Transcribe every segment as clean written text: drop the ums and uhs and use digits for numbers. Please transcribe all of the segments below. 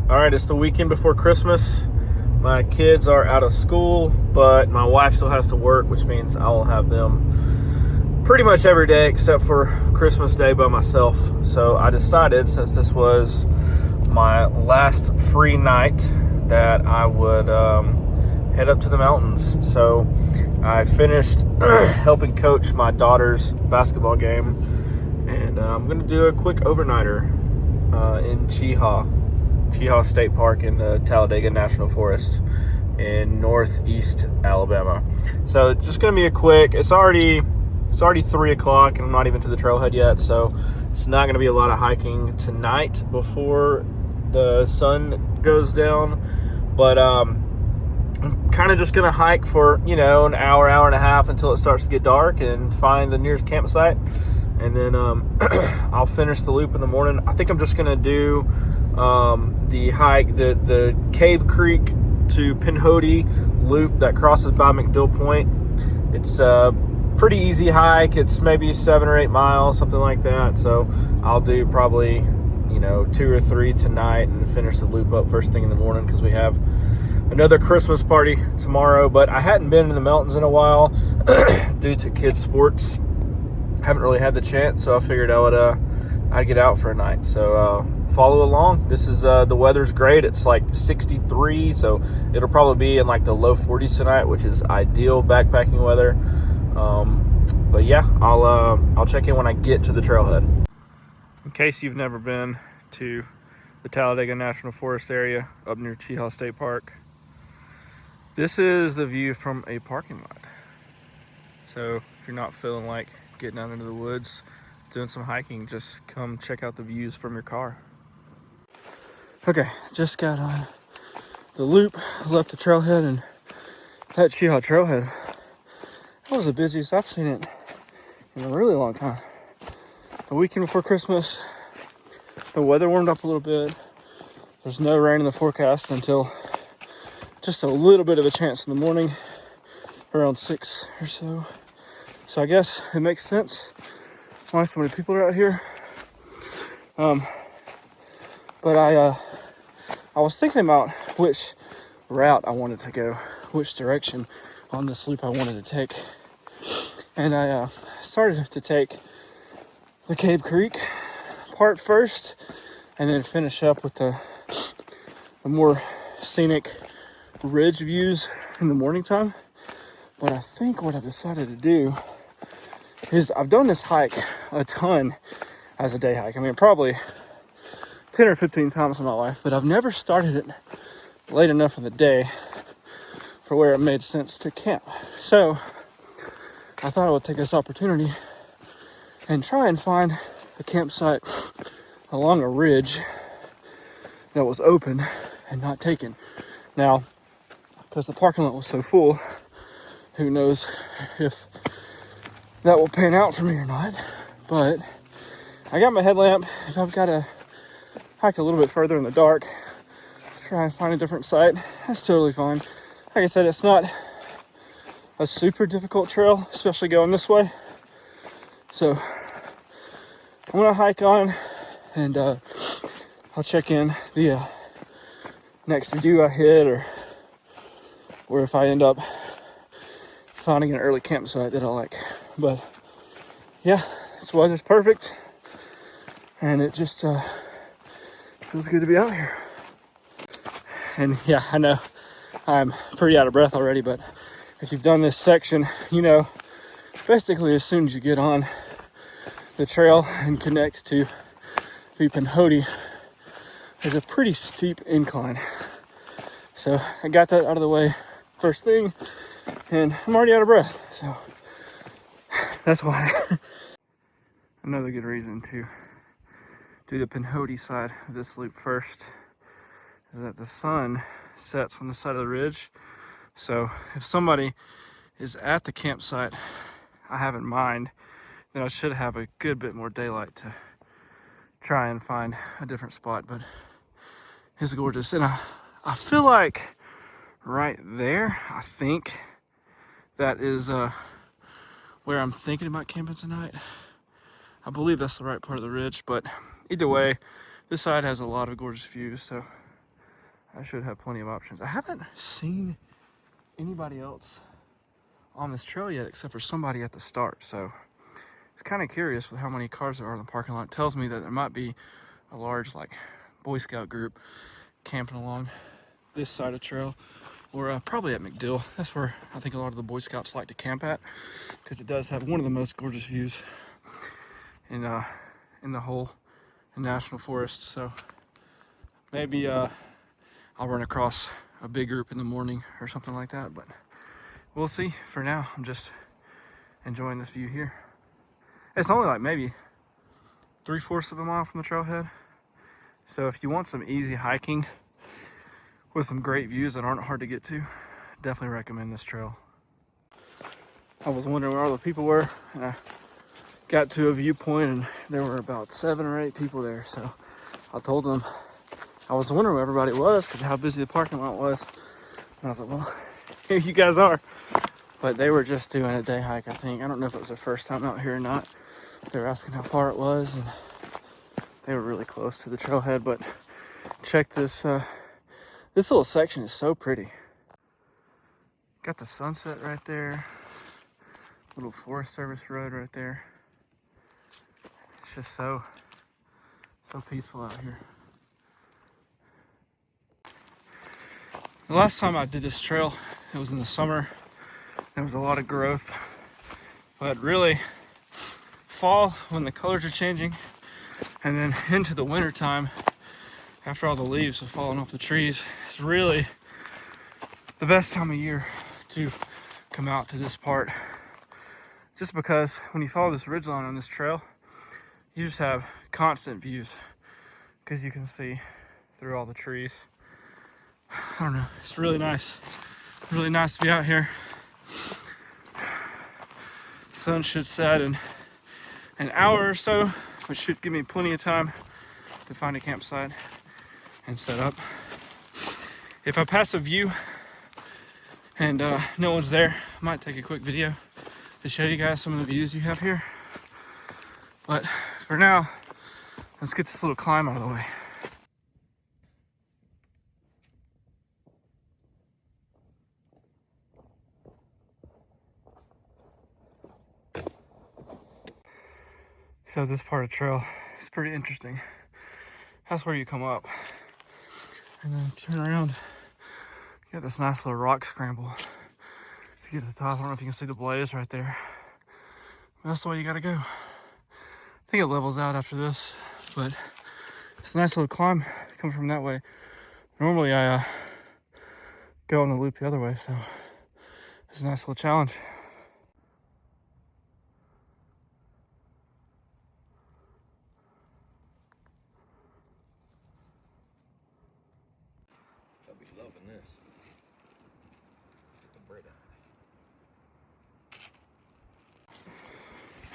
All right, it's the weekend before Christmas. My kids are out of school, but my wife still has to work, which means I will have them pretty much every day except for Christmas Day by myself. So I decided, since this was my last free night, that I would head up to the mountains. So I finished helping coach my daughter's basketball game, and I'm going to do a quick overnighter in Cheaha State Park in the Talladega National Forest in northeast Alabama. So it's just going to be a quick. It's already 3 o'clock and I'm not even to the trailhead yet, so it's not going to be a lot of hiking tonight before the sun goes down. But I'm kind of just going to hike for, an hour and a half until it starts to get dark and find the nearest campsite. And then I'll finish the loop in the morning. I think I'm just going to do the hike, the Cave Creek to Pinhoti loop that crosses by Mcdill Point. It's a pretty easy hike. It's maybe 7 or 8 miles, something like that. So I'll do probably, 2 or 3 tonight and finish the loop up first thing in the morning, because we have another Christmas party tomorrow. But I hadn't been in the mountains in a while due to kids' sports. Haven't really had the chance, so I figured I'd get out for a night. So follow along. This is the weather's great. It's like 63, so it'll probably be in like the low 40s tonight, which is ideal backpacking weather. But yeah, I'll check in when I get to the trailhead. In case you've never been to the Talladega National Forest area up near Cheaha State Park, this is the view from a parking lot. So if you're not feeling like getting out into the woods, doing some hiking, just come check out the views from your car. Okay, just got on the loop, left the trailhead, and that Cheaha trailhead, that was the busiest I've seen it in a really long time. The weekend before Christmas, the weather warmed up a little bit. There's no rain in the forecast until just a little bit of a chance in the morning, around 6 or so. So I guess it makes sense why so many people are out here. But I was thinking about which route I wanted to go, which direction on this loop I wanted to take. And I started to take the Cave Creek part first, and then finish up with the more scenic ridge views in the morning time. But I think what I've decided to do is, I've done this hike a ton as a day hike. I mean, probably 10 or 15 times in my life, but I've never started it late enough in the day for where it made sense to camp. So I thought I would take this opportunity and try and find a campsite along a ridge that was open and not taken. Now, because the parking lot was so full, who knows if that will pan out for me or not. But I got my headlamp. If I've got to hike a little bit further in the dark to try and find a different site, that's totally fine. Like I said, it's not a super difficult trail, especially going this way. So I'm gonna hike on, and I'll check in the next view I hit, or if I end up finding an early campsite that I like. But yeah, this weather's perfect, and it just feels good to be out here. And yeah, I know I'm pretty out of breath already, but if you've done this section, basically as soon as you get on the trail and connect to the Pinhoti, there's a pretty steep incline. So I got that out of the way first thing, and I'm already out of breath, so that's why. Another good reason to do the Pinhoti side of this loop first is that the sun sets on the side of the ridge. So if somebody is at the campsite I have in mind, then I should have a good bit more daylight to try and find a different spot. But it's gorgeous, and I feel like right there, I think that is where I'm thinking about camping tonight. I believe that's the right part of the ridge, but either way, this side has a lot of gorgeous views, so I should have plenty of options. I haven't seen anybody else on this trail yet except for somebody at the start, so it's kind of curious with how many cars there are in the parking lot. It tells me that there might be a large like Boy Scout group camping along this side of trail, or probably at Mcdill. That's where I think a lot of the Boy Scouts like to camp at, because it does have one of the most gorgeous views in the whole National Forest. So maybe I'll run across a big group in the morning or something like that, but we'll see. For now, I'm just enjoying this view here. It's only like maybe 3/4 of a mile from the trailhead. So if you want some easy hiking with some great views that aren't hard to get to, definitely recommend this trail. I was wondering where all the people were, and I got to a viewpoint and there were about 7 or 8 people there. So I told them I was wondering where everybody was because of how busy the parking lot was. And I was like, well, here you guys are. But they were just doing a day hike, I think. I don't know if it was their first time out here or not. They were asking how far it was, and they were really close to the trailhead. But check this, this little section is so pretty. Got the sunset right there. Little Forest Service road right there. It's just so peaceful out here. The last time I did this trail, it was in the summer. There was a lot of growth, but really fall, when the colors are changing, and then into the winter time, after all the leaves have fallen off the trees, it's really the best time of year to come out to this part. Just because when you follow this ridgeline on this trail, you just have constant views because you can see through all the trees. I don't know, it's really nice. Really nice to be out here. Sun should set in an hour or so, which should give me plenty of time to find a campsite and set up. If I pass a view and no one's there, I might take a quick video to show you guys some of the views you have here. But for now, let's get this little climb out of the way. So this part of the trail is pretty interesting. That's where you come up. And then turn around, you got this nice little rock scramble. If you get to the top, I don't know if you can see the blaze right there. But that's the way you gotta go. I think it levels out after this, but it's a nice little climb coming from that way. Normally I go on the loop the other way, so it's a nice little challenge. I'll be loving this. Get the bread out.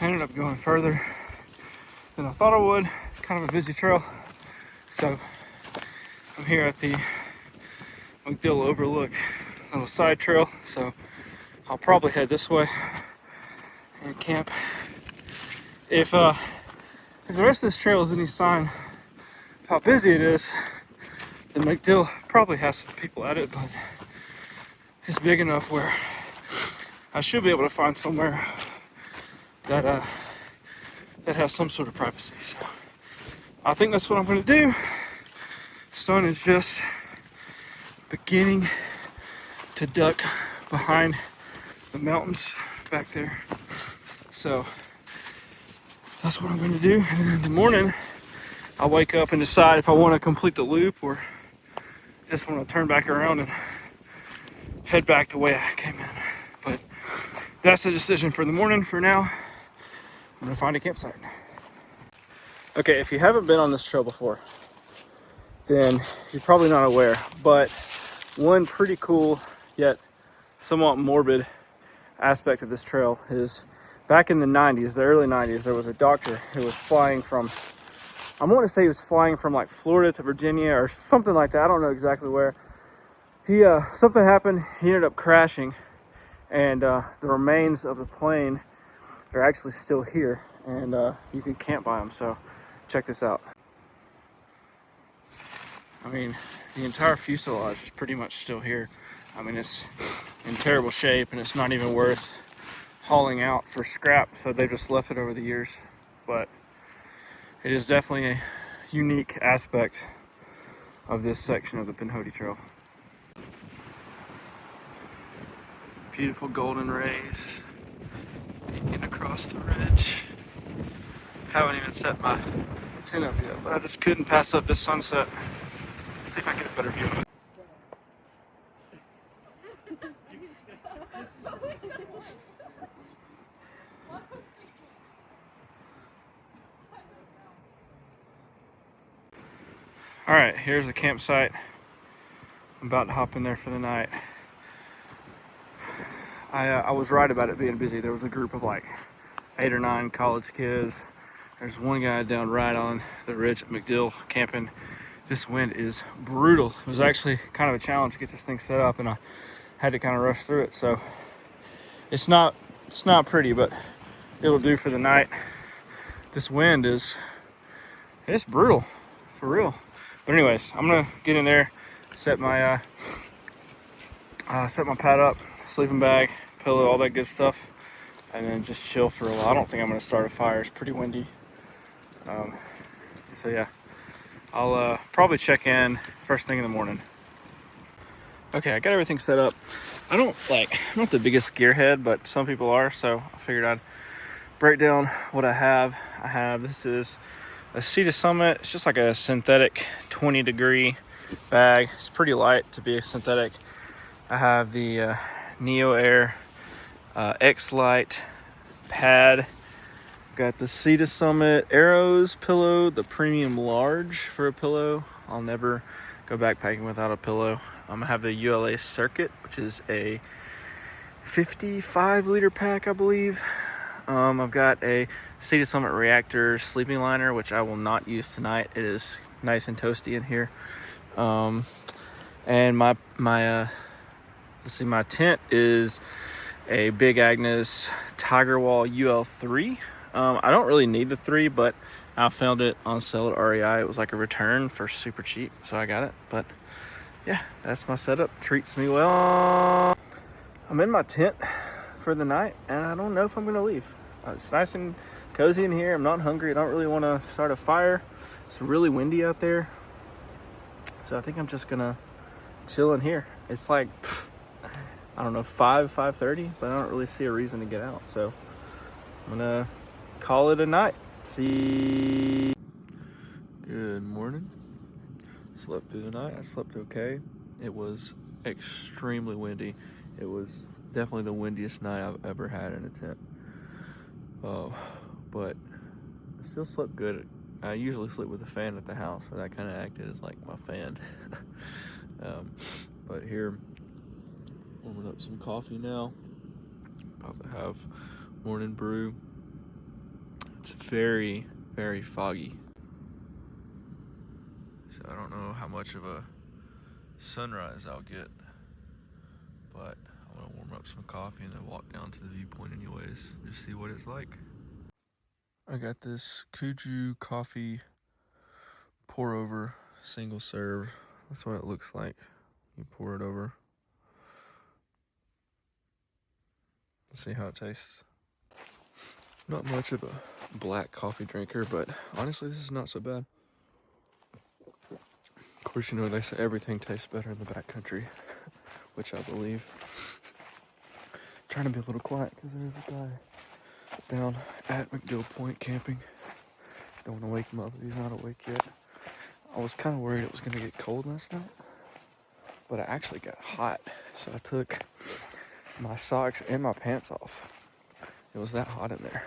I ended up going further than I thought I would. Kind of a busy trail. So I'm here at the Mcdill Overlook little side trail. So I'll probably head this way and camp. If the rest of this trail is any sign of how busy it is, then Mcdill probably has some people at it, but it's big enough where I should be able to find somewhere that that has some sort of privacy. So I think that's what I'm going to do. Sun is just beginning to duck behind the mountains back there. So that's what I'm going to do. And then in the morning, I'll wake up and decide if I want to complete the loop or just want to turn back around and head back the way I came in. But that's the decision for the morning. For now, I'm going to find a campsite. Okay, if you haven't been on this trail before, then you're probably not aware, but one pretty cool yet somewhat morbid aspect of this trail is back in the 90s, the early 90s, there was a doctor who was flying from, I want to say he was flying from like Florida to Virginia or something like that. I don't know exactly where. He something happened, he ended up crashing, and the remains of the plane are actually still here, and you can camp by them. So check this out. I mean, the entire fuselage is pretty much still here. I mean, it's in terrible shape and it's not even worth hauling out for scrap, so they've just left it over the years. But it is definitely a unique aspect of this section of the Pinhoti Trail. Beautiful golden rays peeking across the ridge. Haven't even set my tent up yet, but I just couldn't pass up this sunset. See if I get a better view of it. All right, here's the campsite. I'm about to hop in there for the night. I was right about it being busy. There was a group of like 8 or 9 college kids. There's one guy down right on the ridge at Mcdill camping. This wind is brutal. It was actually kind of a challenge to get this thing set up, and I had to kind of rush through it. So it's not pretty, but it'll do for the night. This wind it's brutal, for real. But anyways, I'm gonna get in there, set my pad up, sleeping bag, pillow, all that good stuff, and then just chill for a while. I don't think I'm gonna start a fire. It's pretty windy. So yeah, I'll probably check in first thing in the morning. Okay, I got everything set up. I'm not the biggest gearhead, but some people are, so I figured I'd break down what I have. This is a Cheaha Summit. It's just like a synthetic 20-degree bag. It's pretty light to be a synthetic. I have the Neo Air X Lite pad. Got the Cheaha Summit Arrows pillow, the premium large for a pillow. I'll never go backpacking without a pillow. I have the ULA Circuit, which is a 55-liter pack, I believe. I've got a Cheaha Summit Reactor sleeping liner, which I will not use tonight. It is nice and toasty in here. And my tent is a Big Agnes Tiger Wall UL3. I don't really need the 3, but I found it on sale at REI. It was like a return for super cheap, so I got it. But yeah, that's my setup. Treats me well. I'm in my tent for the night, and I don't know if I'm gonna leave. It's nice and cozy in here. I'm not hungry. I don't really want to start a fire. It's really windy out there, so I think I'm just gonna chill in here. It's like, I don't know, 5:30, but I don't really see a reason to get out, so I'm gonna call it a night. See. Good morning. Slept through the night. I slept okay. It was extremely windy. It was definitely the windiest night I've ever had in a tent. But I still slept good. I usually sleep with a fan at the house, so that kind of acted as like my fan. But here, warming up some coffee now. About to have morning brew. It's very, very foggy, so I don't know how much of a sunrise I'll get, but I'm gonna warm up some coffee and then walk down to the viewpoint anyways, just see what it's like. I got this Kuju coffee pour over single serve. That's what it looks like. You pour it over. Let's see how it tastes. Not much of a black coffee drinker, but honestly, this is not so bad. Of course, you know, they say everything tastes better in the backcountry, which I believe. Trying to be a little quiet because there's a guy down at Mcdill Point camping. Don't want to wake him up if he's not awake yet. I was kind of worried it was going to get cold last night, but it actually got hot, so I took my socks and my pants off. It was that hot in there.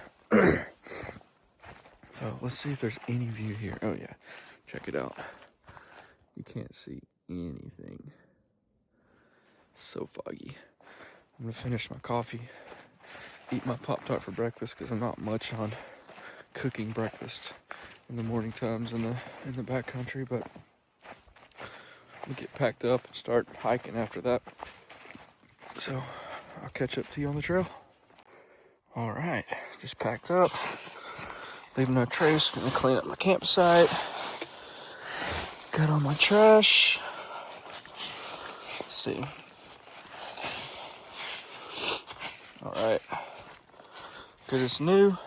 So let's see if there's any view here. Oh yeah, check it out. You can't see anything. So foggy. I'm gonna finish my coffee, eat my Pop-Tart for breakfast because I'm not much on cooking breakfast in the morning times in the backcountry, but I'm gonna get packed up and start hiking after that. So I'll catch up to you on the trail. All right, just packed up, leaving no trace. Gonna clean up my campsite. Got all my trash. see. All right. Good as new.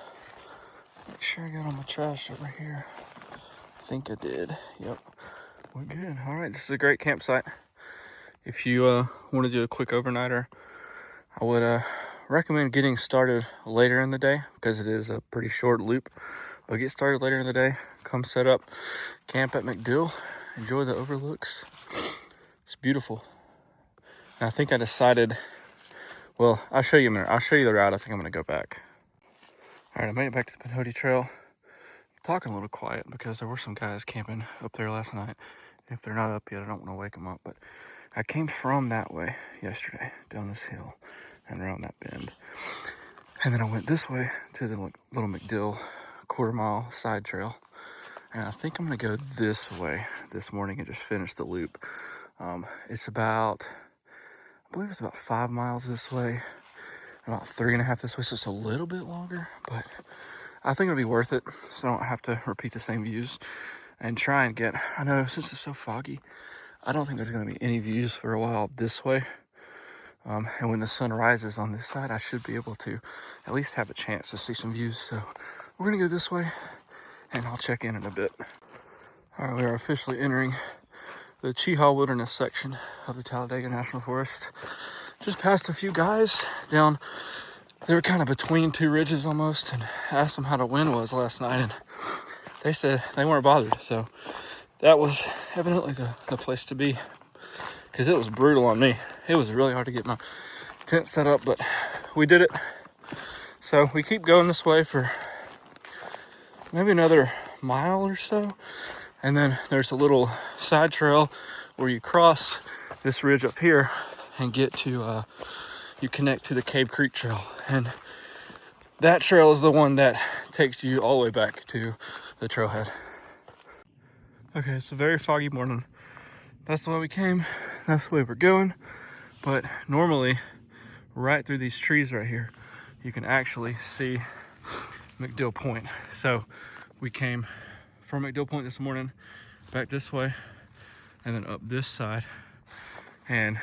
Make sure I got all my trash over here. I think I did. Yep. We're good. All right. This is a great campsite. If you want to do a quick overnighter, I would recommend getting started later in the day because it is a pretty short loop. But get started later in the day. Come set up camp at Mcdill. Enjoy the overlooks. It's beautiful. And I think I decided, well, I'll show you a minute. I'll show you the route. I think I'm going to go back. All right, I made it back to the Pinhoti Trail. I'm talking a little quiet because there were some guys camping up there last night. If they're not up yet, I don't want to wake them up. But I came from that way yesterday, down this hill and around that bend. And then I went this way to the little Mcdill quarter-mile side trail. And I think I'm going to go this way this morning and just finish the loop. It's about, I believe it's about 5 miles this way, about 3.5 this way, so it's a little bit longer, but I think it'll be worth it, so I don't have to repeat the same views and try and get, I know since it's so foggy, I don't think there's going to be any views for a while this way. And when the sun rises on this side, I should be able to at least have a chance to see some views. So we're going to go this way, and I'll check in a bit. All right, we are officially entering the Cheaha Wilderness section of the Talladega National Forest. Just passed a few guys down. They were kind of between two ridges almost, and asked them how the wind was last night, and they said they weren't bothered. So that was evidently the place to be, because it was brutal on me. It was really hard to get my tent set up, but we did it. So we keep going this way for maybe another mile or so. And then there's a little side trail where you cross this ridge up here and get to, you connect to the Cave Creek Trail. And that trail is the one that takes you all the way back to the trailhead. Okay, it's a very foggy morning. That's the way we came. That's the way we're going. But normally, right through these trees right here, you can actually see Mcdill Point. So we came from Mcdill Point this morning, back this way, and then up this side. And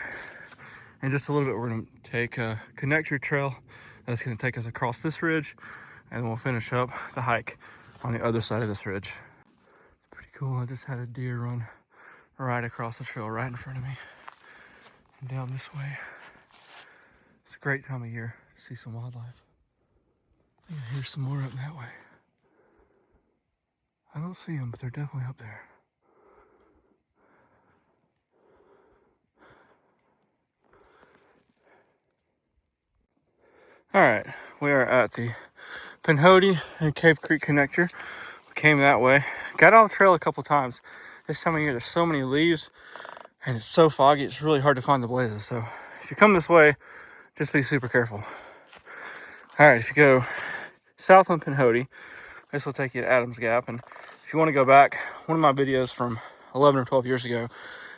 in just a little bit, we're gonna take a connector trail that's gonna take us across this ridge, and then we'll finish up the hike on the other side of this ridge. It's pretty cool. I just had a deer run right across the trail right in front of me and down this way. It's a great time of year to see some wildlife. I think I hear some more up that way. I don't see them, but they're definitely up there. All right, we are at the Pinhoti and Cave Creek connector. We came that way. Got off the trail a couple times. This time of year, there's so many leaves and it's so foggy, it's really hard to find the blazes. So if you come this way, just be super careful. All right, if you go south on Pinhoti, this will take you to Adams Gap. And if you want to go back, one of my videos from 11 or 12 years ago,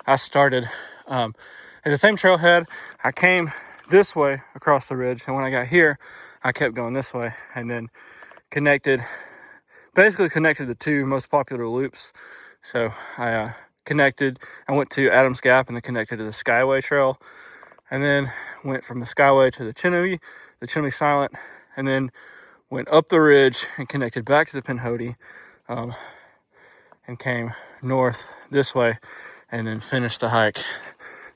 I started at the same trailhead. I came this way across the ridge, and when I got here, I kept going this way, and then basically connected the two most popular loops. So I went to Adams Gap and then connected to the Skyway Trail, and then went from the Skyway to the Chinooey Silent, and then went up the ridge and connected back to the Pinhoti, and came north this way, and then finished the hike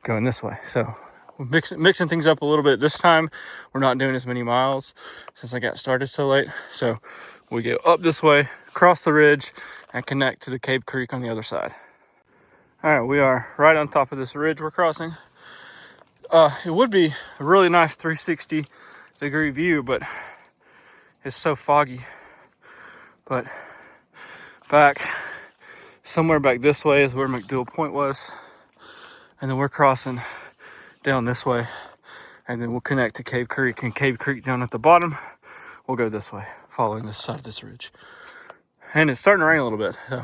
going this way. So we're mixing things up a little bit. This time, we're not doing as many miles since I got started so late. So we go up this way, cross the ridge, and connect to the Cave Creek on the other side. All right, we are right on top of this ridge we're crossing. It would be a really nice 360-degree view, but it's so foggy. But somewhere back this way is where Mcdill Point was. And then we're crossing down this way, and then we'll connect to Cave Creek, and Cave Creek down at the bottom, we'll go this way, following this side of this ridge. And it's starting to rain a little bit, so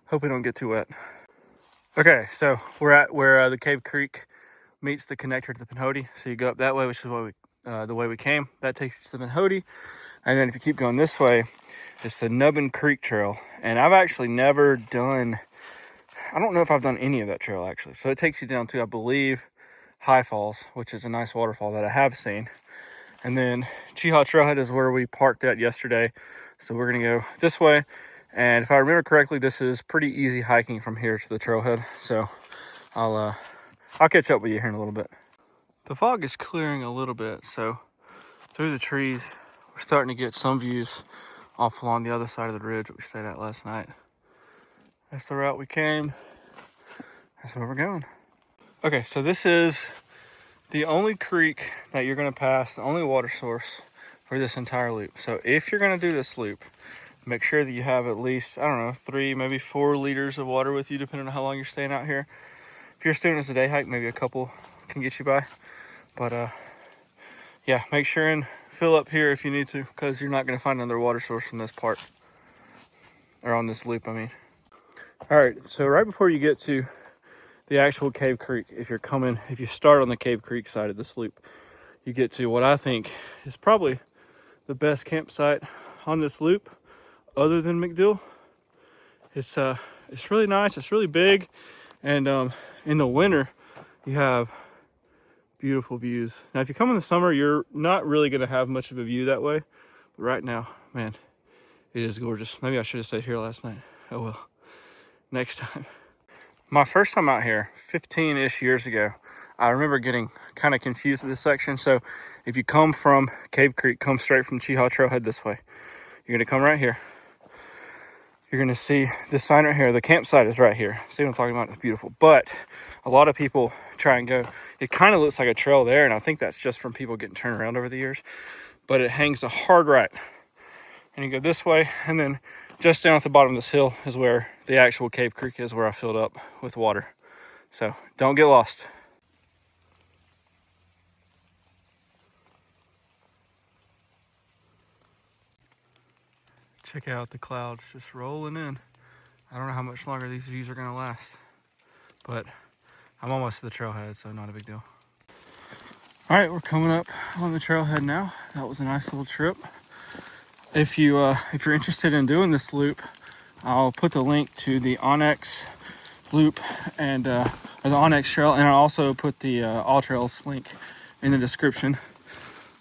hope we don't get too wet. Okay, so we're at where the Cave Creek meets the connector to the Pinhoti. So you go up that way, which is the way we came. That takes you to the Pinhoti. And then if you keep going this way, it's the Nubbin Creek Trail. And I've actually never done, I don't know if I've done any of that trail actually. So it takes you down to, I believe, High Falls, which is a nice waterfall that I have seen. And then Cheaha Trailhead is where we parked at yesterday. So we're gonna go this way. And if I remember correctly, this is pretty easy hiking from here to the trailhead. So I'll catch up with you here in a little bit. The fog is clearing a little bit, so through the trees, we're starting to get some views off along the other side of the ridge that we stayed at last night. That's the route we came. That's where we're going. Okay, so this is the only creek that you're gonna pass, the only water source for this entire loop. So if you're gonna do this loop, make sure that you have at least, I don't know, 3, maybe 4 liters of water with you, depending on how long you're staying out here. If you're doing this a day hike, maybe a couple can get you by. But yeah, make sure and fill up here if you need to, because you're not gonna find another water source from this part, or on this loop, I mean. All right, so right before you get to the actual Cave Creek, if you start on the Cave Creek side of this loop, you get to what I think is probably the best campsite on this loop, other than Mcdill. It's really nice. It's really big, and in the winter, you have beautiful views. Now, if you come in the summer, you're not really going to have much of a view that way. But right now, man, it is gorgeous. Maybe I should have stayed here last night. Oh well, next time. My first time out here, 15-ish years ago, I remember getting kind of confused with this section. So if you come from Cave Creek, come straight from Cheaha Trailhead this way. You're gonna come right here. You're gonna see this sign right here. The campsite is right here. See what I'm talking about? It's beautiful. But a lot of people try and go, it kind of looks like a trail there, and I think that's just from people getting turned around over the years. But it hangs a hard right. And you go this way, and then just down at the bottom of this hill is where the actual Cave Creek is, where I filled up with water. So don't get lost. Check out the clouds just rolling in. I don't know how much longer these views are gonna last, but I'm almost to the trailhead, so not a big deal. All right, we're coming up on the trailhead now. That was a nice little trip. If you're interested in doing this loop, I'll put the link to the Onyx loop and or the Onyx trail, and I'll also put the All Trails link in the description.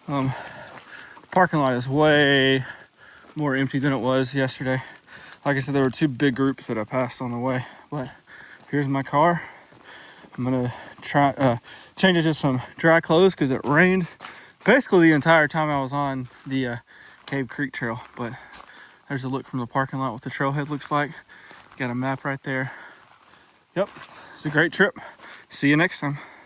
Parking lot is way more empty than it was yesterday. Like I said, there were 2 big groups that I passed on the way, but here's my car. I'm gonna try change it to some dry clothes because it rained basically the entire time I was on the Cave Creek trail. But there's a look from the parking lot what the trailhead looks like. Got a map right there. Yep, it's a great trip. See you next time.